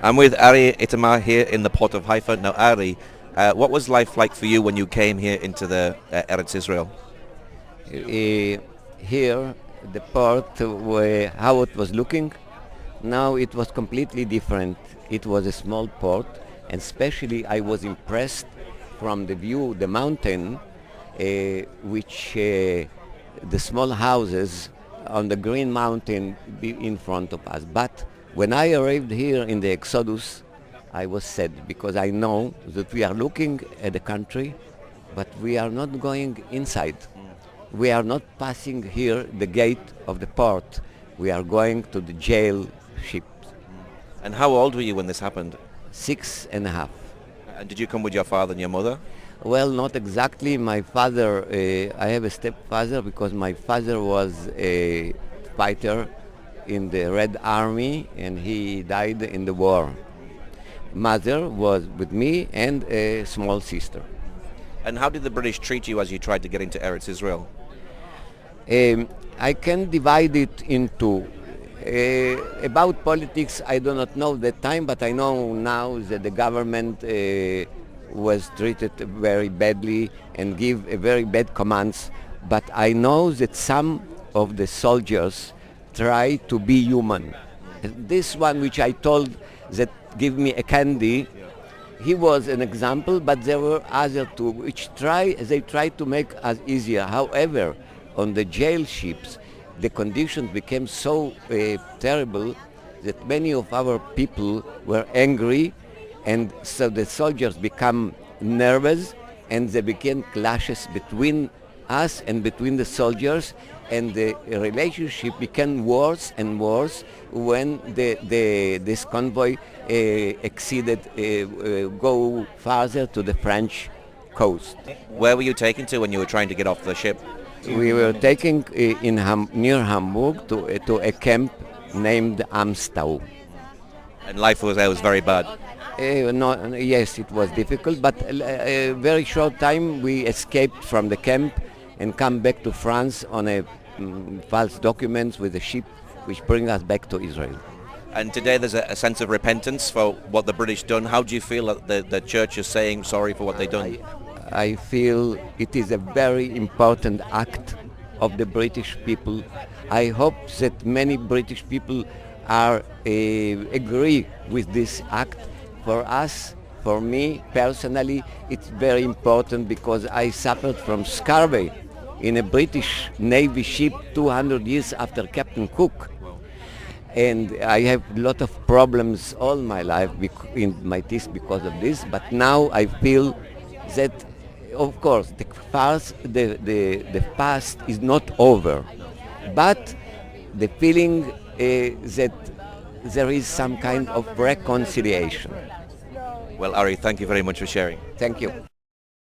I'm with Arie Itamar here in the port of Haifa. Now, Arie, what was life like for you when you came here into the Eretz Israel? Here, the port, how it was looking, now it was completely different. It was a small port, and especially I was impressed from the view, the mountain, which the small houses on the green mountain be in front of us. But when I arrived here in the Exodus, I was sad because I know that we are looking at the country, but we are not going inside. We are not passing here the gate of the port. We are going to the jail ship. And how old were you when this happened? 6.5. And did you come with your father and your mother? Well, not exactly. My father, I have a stepfather because my father was a fighter in the Red Army and he died in the war. Mother was with me and a small sister. And how did the British treat you as you tried to get into Eretz Israel? I can divide it into about politics. I do not know that time, but I know now that the government was treated very badly and give very bad commands. But I know that some of the soldiers try to be human. This one, which I told that give me a candy, he was an example, but there were other two which they tried to make us easier. However, on the jail ships, the conditions became so terrible that many of our people were angry, and so the soldiers become nervous, and there became clashes between us and between the soldiers, and the relationship became worse and worse when this convoy go farther to the French coast. Where were you taken to when you were trying to get off the ship? We were taken near Hamburg to a camp named Amstau. And life was very bad. Yes, it was difficult, but a very short time we escaped from the camp and come back to France on a false documents with a ship which bring us back to Israel. And today there's a sense of repentance for what the British done. How do you feel that the church is saying sorry for what they done? I feel it is a very important act of the British people. I hope that many British people are agree with this act. For us, for me personally, it's very important because I suffered from scurvy in a British Navy ship 200 years after Captain Cook. And I have a lot of problems all my life in my teeth because of this, but now I feel that, of course, the past is not over, but the feeling that there is some kind of reconciliation. Well, Arie, thank you very much for sharing. Thank you.